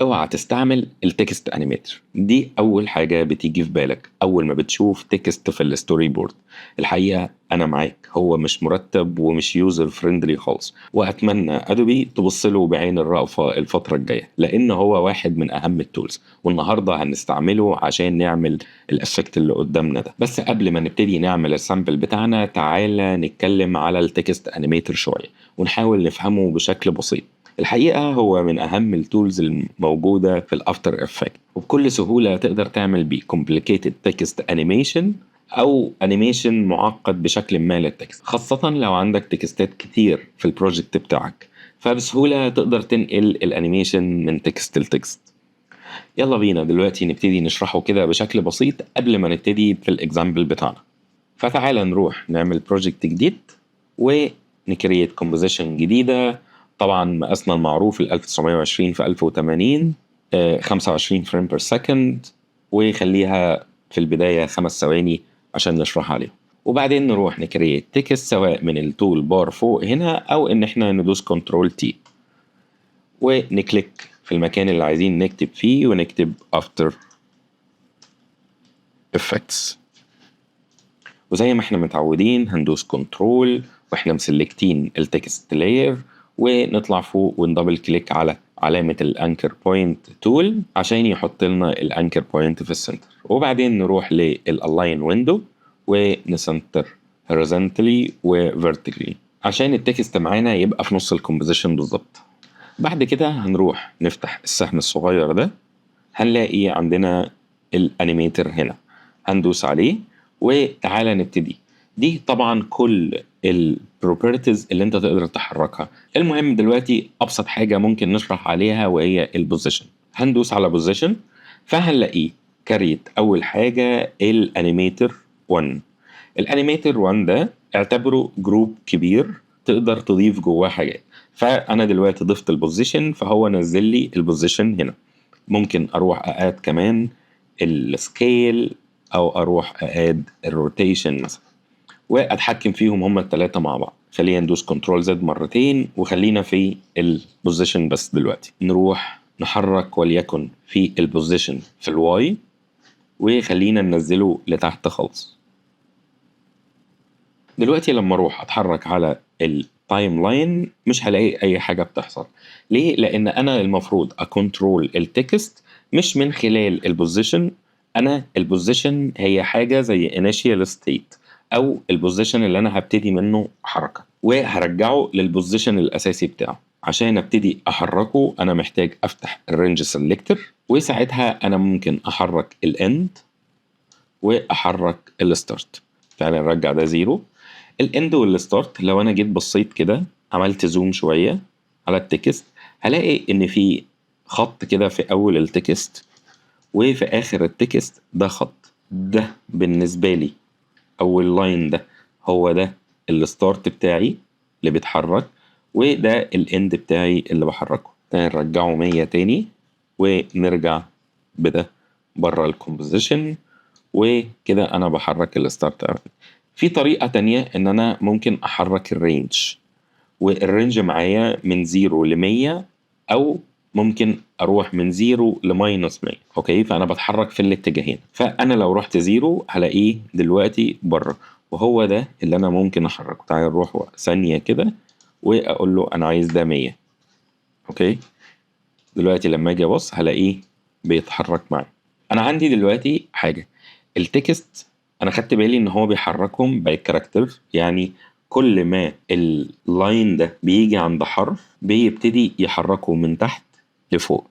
اوعى تستعمل التكست انيميتر. دي اول حاجة بتيجي في بالك اول ما بتشوف تكست في الستوري بورد. الحقيقة انا معاك، هو مش مرتب ومش يوزر فريندلي خالص، واتمنى ادوبي تبص له بعين الرأفة الفترة الجاية، لان هو واحد من اهم التولز، والنهاردة هنستعمله عشان نعمل الافكت اللي قدامنا ده. بس قبل ما نبتدي نعمل السامبل بتاعنا، تعالى نتكلم على التكست انيميتر شوية ونحاول نفهمه بشكل بسيط. الحقيقة هو من أهم التولز الموجودة في الأفتر إفكت، وبكل سهولة تقدر تعمل بيه complicated text animation أو أنيميشن معقد بشكل ما للتكست، خاصة لو عندك تكستات كتير في البروجكت بتاعك، فبسهولة تقدر تنقل الأنيميشن من تكست لتكست. يلا بينا دلوقتي نبتدي نشرحه كده بشكل بسيط قبل ما نبتدي في الإكزامبل بتاعنا. فتعالى نروح نعمل بروجكت جديد ونكريت كومبوزيشن جديدة. طبعا مقاسنا المعروف ال 1920 في 1080، 25 فريم بير سكند، وخليها في البداية 5 ثواني عشان نشرح عليه. وبعدين نروح نكريت تكست سواء من التول بار فوق هنا او ان احنا ندوس كنترول تي ونكليك في المكان اللي عايزين نكتب فيه ونكتب After Effects. وزي ما احنا متعودين هندوس كنترول واحنا مسلكتين التكست لاير، ونطلع فوق وندبل كليك على علامة الانكر بوينت تول عشان يحط لنا الانكر بوينت في السنتر. وبعدين نروح للالاين ويندو ونسنتر horizontally و vertically عشان التكست معانا يبقى في نص الكومبوزيشن بالظبط. بعد كده هنروح نفتح السهم الصغير ده، هنلاقي عندنا الانيميتر هنا، هندوس عليه وتعالى نبتدي. دي طبعا كل البروبرتيز اللي انت تقدر تحركها. المهم دلوقتي ابسط حاجة ممكن نشرح عليها وهي البوزيشن. هندوس على بوزيشن فهنلاقيه كريت اول حاجة الانيميتر 1. الانيميتر 1 ده اعتبره جروب كبير تقدر تضيف جواه حاجات. فانا دلوقتي ضفت البوزيشن فهو نزل لي البوزيشن هنا. ممكن اروح اقاد كمان السكيل او اروح اقاد الروتيشن مثلا واتحكم فيهم هما الثلاثه مع بعض. خلينا ندوس كنترول زد مرتين وخلينا في البوزيشن بس. دلوقتي نروح نحرك وليكن في البوزيشن في الواي وخلينا ننزله لتحت خالص. دلوقتي لما اروح اتحرك على التايم لاين مش هلاقي اي حاجه بتحصل. ليه؟ لان انا المفروض اكنترول التكست مش من خلال البوزيشن. انا البوزيشن هي حاجه زي initial state او البوزيشن اللي انا هبتدي منه حركه وهرجعه للبوزيشن الاساسي بتاعه. عشان ابتدي احركه انا محتاج افتح الرينج سيلكتور، وساعتها انا ممكن احرك الاند واحرك الستارت. تعالى نرجع ده زيرو. الاند والستارت لو انا جيت بصيت كده عملت زوم شويه على التكست هلاقي ان في خط كده في اول التكست وفي اخر التكست ده خط. ده بالنسبه لي اول لاين ده هو ده الستارت بتاعي اللي بيتحرك، وده الاند بتاعي اللي بحركه. نرجعه 100 تاني ونرجع بده بره الكومبوزيشن، وكده انا بحرك الستارت. في طريقة تانية ان انا ممكن احرك الرينج، والرينج معايا من 0 ل 100 او ممكن اروح من 0 ل-100. اوكي، فانا بتحرك في الاتجاهين. فانا لو رحت 0 هلاقيه دلوقتي بره، وهو ده اللي انا ممكن احركه. تعال نروح ثانية كده واقول له انا عايز ده 100. اوكي، دلوقتي لما اجي ابص هلاقيه بيتحرك معايا. انا عندي دلوقتي حاجة التكست، انا خدت بالي ان هو بيحركهم باي كاركتر. يعني كل ما اللاين ده بيجي عند حرف بيبتدي يحركه من تحت لفوق،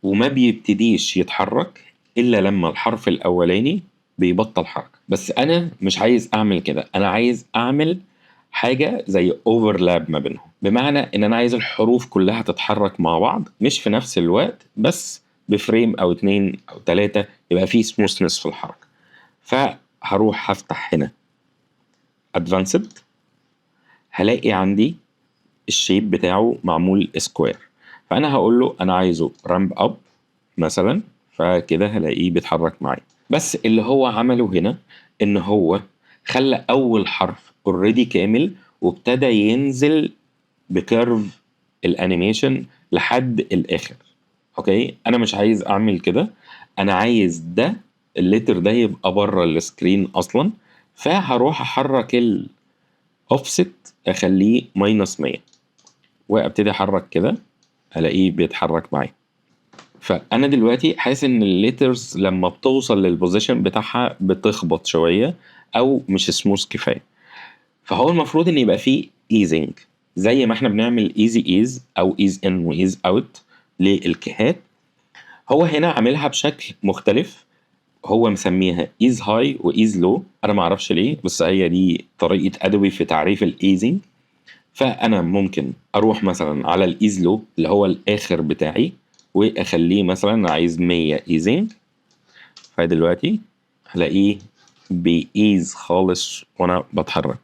وما بيبتديش يتحرك الا لما الحرف الاولاني بيبطل حركة. بس انا مش عايز اعمل كده، انا عايز اعمل حاجة زي اوفرلاب ما بينهم، بمعنى ان انا عايز الحروف كلها تتحرك مع بعض مش في نفس الوقت، بس بفريم او 2 أو 3 يبقى فيه سموثنس في الحركة. فهروح هفتح هنا advanced، هلاقي عندي الشيب بتاعه معمول سكوير، فانا هقول له انا عايزه رامب اب مثلا، فكده هلاقيه بيتحرك معايا. بس اللي هو عمله هنا ان هو خلى اول حرف اوريدي كامل وابتدى ينزل بكيرف الانيميشن لحد الاخر. اوكي، انا مش عايز اعمل كده، انا عايز ده الليتر ده يبقى بره السكرين اصلا. فهروح احرك الاوفست اخليه -100 وابتدي احرك كده، الاقيه بيتحرك معايا. فانا دلوقتي حاسس ان الليترز لما بتوصل للبوزيشن بتاعها بتخبط شويه او مش سموث كفايه. فهو المفروض ان يبقى فيه ايزنج، زي ما احنا بنعمل ايزي ايز او ايز ان وايز اوت للكيهات. هو هنا عاملها بشكل مختلف، هو مسميها ايز هاي وايز لو، انا ما اعرفش ليه، بس هي دي طريقه ادوي في تعريف الايزنج. فانا ممكن اروح مثلا على الايز لو اللي هو الاخر بتاعي، واخليه مثلا عايز 100 ايزنج. فدلوقتي هلاقيه بإيز خالص وانا بتحرك.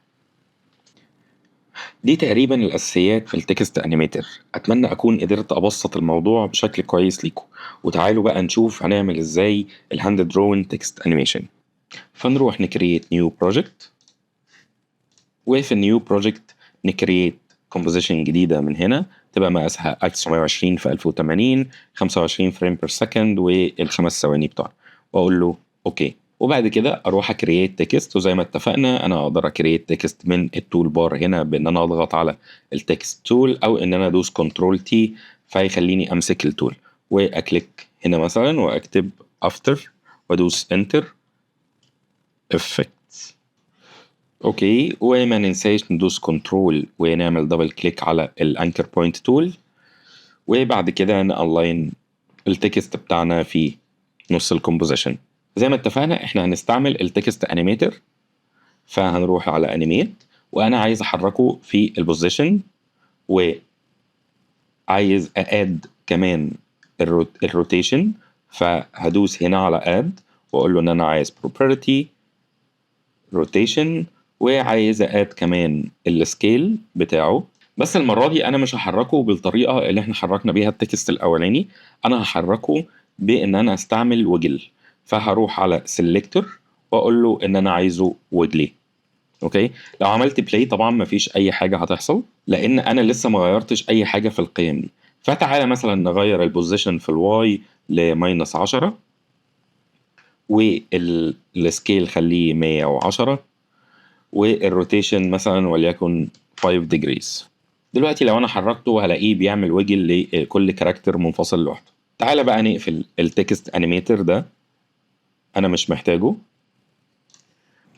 دي تقريبا الاساسيات في التكست انيميتر. اتمنى اكون قدرت ابسط الموضوع بشكل كويس ليكم. وتعالوا بقى نشوف هنعمل ازاي الهاند درون تكست انيميشن. فنروح نكريت نيو بروجكت، وفي النيو بروجكت نكريت كومبوزيشن جديده من هنا تبقى مقاسها 1920 في 1080 25 فريم بير سكند والخمس ثواني بتوعنا، واقول له اوكي. وبعد كده اروح اكريت تكست، وزي ما اتفقنا انا اقدر اكريت تكست من التول بار هنا بان انا اضغط على التكست تول، او ان انا ادوس كنترول تي فيخليني امسك التول واكليك هنا مثلا واكتب افتر وادوس انتر افكت. اوكي، وما ننساش ندوس كنترول ونعمل دبل كليك على الانكر بوينت تول، وبعد كده نالاين التكست بتاعنا في نص الكومبوزيشن. زي ما اتفقنا احنا هنستعمل التكست انيميتر، فهنروح على انيميت، وانا عايز احركه في البوزيشن، وعايز ااد كمان الروتيشن. فهدوس هنا على اد واقول له ان انا عايز property روتيشن، وعايز اد كمان السكيل بتاعه. بس المره دي انا مش هحركه بالطريقه اللي احنا حركنا بيها التكست الاولاني، انا هحركه بان انا استعمل وجل. فهروح على سيلكتور واقول له ان انا عايزه وجلي. اوكي، لو عملت بلاي طبعا مفيش اي حاجه هتحصل لان انا لسه ما غيرتش اي حاجه في القيم دي. فتعالى مثلا نغير البوزيشن في الواي -10، والسكيل خليه 110، والروتيشن مثلا وليكن 5 degrees. دلوقتي لو انا حركته هلاقيه بيعمل ويجل لكل كاركتر منفصل لوحده. تعالى بقى نقفل التكست انيميتر ده، انا مش محتاجه.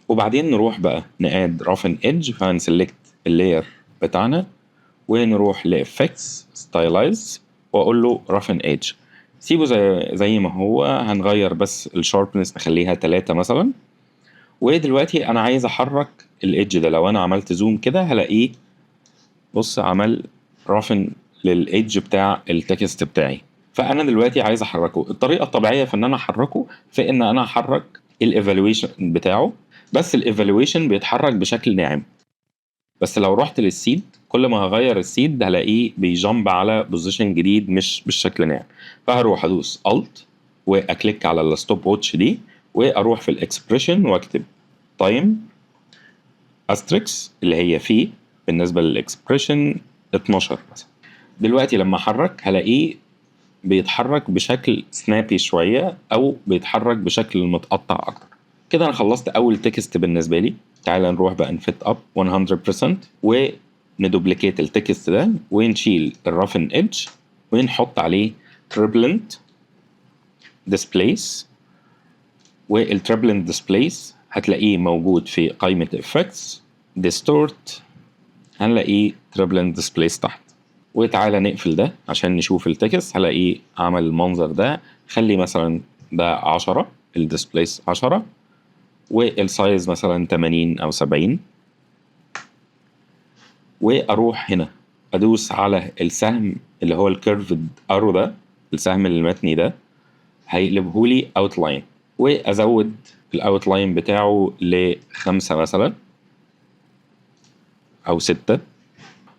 وبعدين نروح بقى نقاد رافن ايدج، فهنسلكت اللاير بتاعنا ونروح لافكتس ستايلايز واقول له رافن ايدج. سيبه زي ما هو، هنغير بس الشاربنس نخليها 3 مثلا. ودلوقتي انا عايز احرك الايدج ده، لو انا عملت زوم كده هلاقيه بص عمل رافن للايدج بتاع التكست بتاعي. فانا دلوقتي عايز احركه. الطريقه الطبيعيه في ان انا احركه في ان انا احرك الايفالويشن بتاعه، بس الايفالويشن بيتحرك بشكل ناعم. بس لو رحت للسيد كل ما هغير السيد هلاقيه بيجامب على بوزيشن جديد مش بالشكل ناعم. فهروح ادوس الت واكليك على الستوب ووتش دي، واروح في الاكسبريشن واكتب تايم استريكس اللي هي فيه بالنسبه للاكسبريشن 12 مثلا. دلوقتي لما احرك هلاقيه بيتحرك بشكل سنابي شويه او بيتحرك بشكل متقطع اكتر. كده انا خلصت اول تكست بالنسبه لي. تعال نروح بقى نفت اب 100% وندوبليكيت التكست ده ونشيل الرافن ايدج ونحط عليه تريبلنت ديسبليس. والتريبلنت ديسبليس هتلاقيه موجود في قائمه افكتس ديستورت، هنلاقيه تريبلنت ديسبليس تحت. وتعالى نقفل ده عشان نشوف التكست، هلاقيه عمل المنظر ده. خلي مثلا ده 10 الديسبليس 10 والسايز مثلا 80 او 70. واروح هنا ادوس على السهم اللي هو الكيرفد ارو ده، السهم المتني ده هيقلبه لي اوتلاين، وازود الاوتلاين بتاعه ل5 مثلا او 6.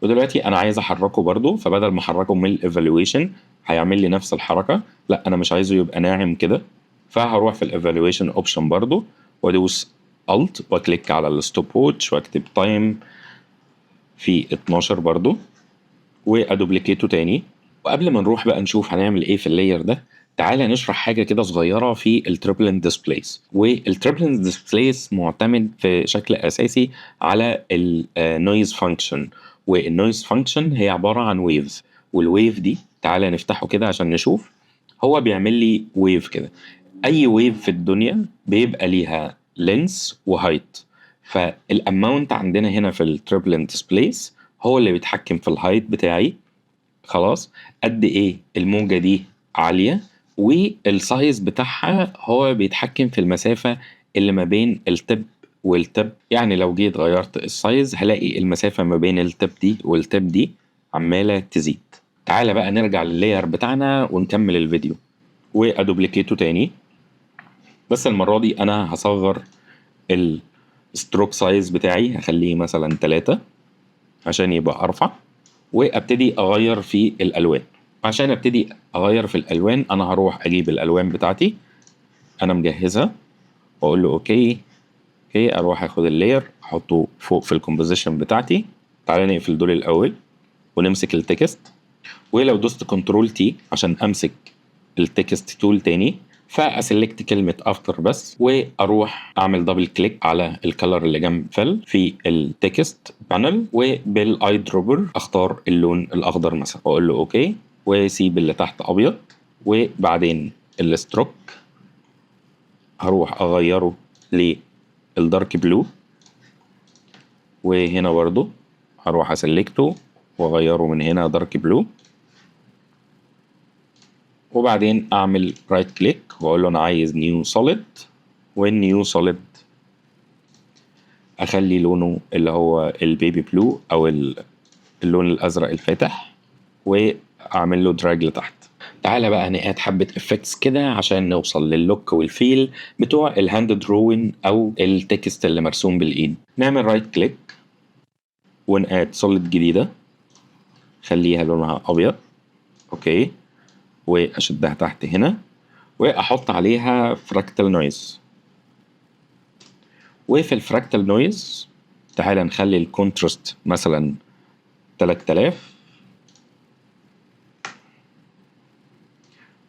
ودلوقتي انا عايز احركه برضو، فبدل ما احركه من الايفالويشن هيعمل لي نفس الحركه، لا انا مش عايزه يبقى ناعم كده. فهروح في الايفالويشن اوبشن برضو وادوس الت واكليك على الستوب ووتش واكتب تايم في 12 برضو وادوبليكيته تاني. وقبل ما نروح بقى نشوف هنعمل ايه في اللاير ده، تعالى نشرح حاجة كده صغيرة في التريبلنت ديسبلايز. والتريبلنت ديسبلايز معتمد في شكل أساسي على النويز فانكشن، والنويز فانكشن هي عبارة عن ويفز. والويف دي تعالى نفتحه كده عشان نشوف. هو بيعمل لي ويف كده. أي ويف في الدنيا بيبقى ليها لينس وهايت، فالاماونت عندنا هنا في التريبلنت ديسبلايز هو اللي بيتحكم في الهايت بتاعي. خلاص، قد ايه الموجة دي عالية، والسايز بتاعها هو بيتحكم في المسافة اللي ما بين التب والتب. يعني لو جيت غيرت السايز هلاقي المسافة ما بين التب دي والتب دي عمالة تزيد. تعالى بقى نرجع لللاير بتاعنا ونكمل الفيديو وادوبليكيته تاني، بس المرة دي انا هصغر الستروك سايز بتاعي، هخليه مثلا 3 عشان يبقى ارفع، وابتدي اغير في الالوان. عشان ابتدي اغير في الالوان انا هروح اجيب الالوان بتاعتي انا مجهزها واقول له اوكي. اوكي، اروح اخد اللاير احطه فوق في الكومبوزيشن بتاعتي. تعالى نقفل دول الاول ونمسك التكست، ولو دوست كنترول تي عشان امسك التكست تول تاني فاسلكت كلمة افتر بس، واروح اعمل دبل كليك على الكلر اللي جنب فل في التكست بانل، وبالاي دروبر اختار اللون الاخضر مثلا واقول له اوكي، واسيب اللي تحت ابيض. وبعدين الستروك هروح اغيره للدارك بلو، وهنا برضو هروح اسلكته واغيره من هنا دارك بلو، وبعدين اعمل رايت كليك واقول له انا عايز نيو سوليد، والنيو سوليد اخلي لونه اللي هو البيبي بلو او اللون الازرق الفاتح، واعمل له دراج لتحت. تعالى بقى نقاد حبة افكتس كده عشان نوصل لللوك والفيل بتوع الهاند دروين او التكست اللي مرسوم بالايد. نعمل رايت كليك ونقاد سوليد جديدة خليها لونها ابيض. اوكي، واشدها تحت هنا واحط عليها فراكتال نويز. وفي الفراكتال نويز تعالى نخلي الكونتراست مثلا 3000،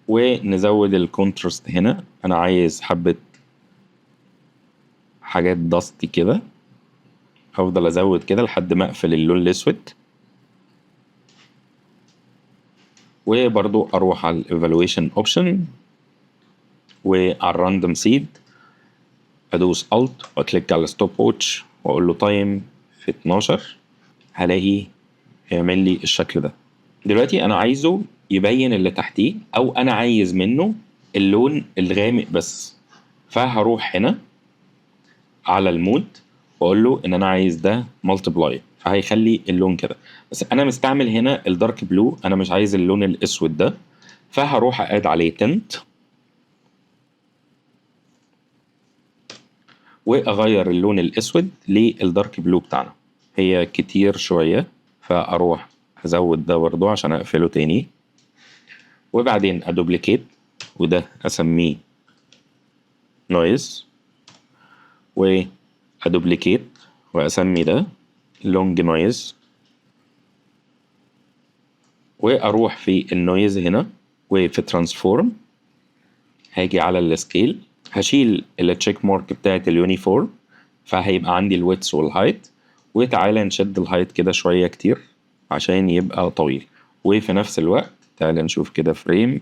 ونزود الكونتراست هنا. انا عايز حبة حاجات داستي كده، هفضل ازود كده لحد ما اقفل اللون الاسود. وبرضو اروح على الايفالويشن اوبشن وعلى الراندوم سيد ادوس الت واكليك على ستوب ووتش واقول له تايم في 12، هلاقي يعمل لي الشكل ده. دلوقتي انا عايزه يبين اللي تحتيه، او انا عايز منه اللون الغامق بس، فهروح هنا على المود واقول له ان انا عايز ده مالتيبلاي، فهيخلي اللون كده. بس انا مستعمل هنا الدارك بلو، انا مش عايز اللون الاسود ده، فهروح اقاد عليه تنت واغير اللون الاسود للدارك بلو بتاعنا. هي كتير شوية فاروح ازود ده برضو عشان اقفله تاني، وبعدين ادوبليكيت وده اسميه نويز، وادوبليكيت واسمي ده لونج نويز، واروح في النويز هنا وفي ترانسفورم هاجي على السكيل هشيل التشيك مارك بتاعت اليونيفورم، فهيبقى عندي الويتس والهايت. وتعالى نشد الهايت كده شوية كتير عشان يبقى طويل، وفي نفس الوقت تعالى نشوف كده فريم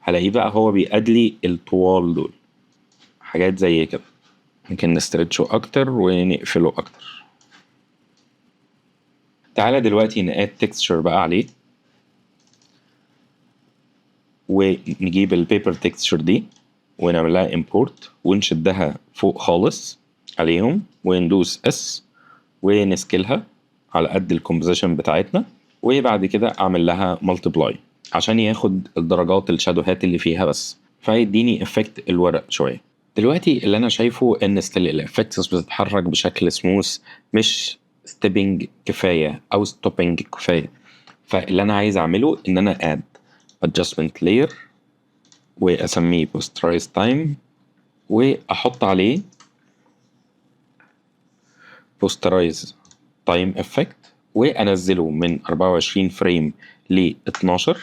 هلاقيه بقى هو بيأدلي الطوال دول حاجات زي كده. ممكن نسترتشه اكتر ونقفله اكتر. تعالى دلوقتي نقاد تكستشر بقى عليه، ونجيب البيبر تكستشر دي ونعمل لها امبورت ونشدها فوق خالص عليهم وندوس اس ونسكيلها على قد الكومبوزيشن بتاعتنا، وبعد كده اعمل لها ملتبلاي عشان ياخد الدرجات الشادوهات اللي فيها بس، فيديني افكت الورق شويه. دلوقتي اللي انا شايفه ان ستيل الافكتس بتتحرك بشكل سموث، مش ستيبنج كفايه او ستوبنج كفايه. فاللي انا عايز اعمله ان انا اد adjustment layer واسميه posterize time، واحط عليه posterize time effect وانزله من 24 فريم ل 12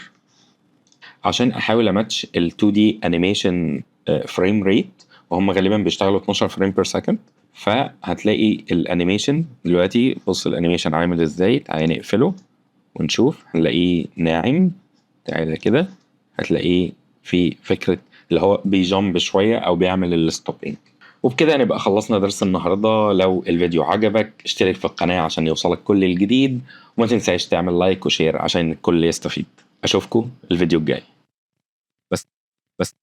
عشان احاول اماتش ال 2 دي انيميشن فريم ريت، وهم غالبا بيشتغلوا 12 فريم بير سكند. فهتلاقي الانيميشن دلوقتي، بص الانيميشن عامل ازاي، تعالى نقفله ونشوف، هنلاقيه ناعم. تعالى كده هتلاقيه في فكرة اللي هو بيجامب شوية او بيعمل الستوبينج. وبكده نبقى خلصنا درس النهاردة. لو الفيديو عجبك اشترك في القناة عشان يوصلك كل الجديد، وما تنساش تعمل لايك وشير عشان الكل يستفيد. اشوفكم الفيديو الجاي. بس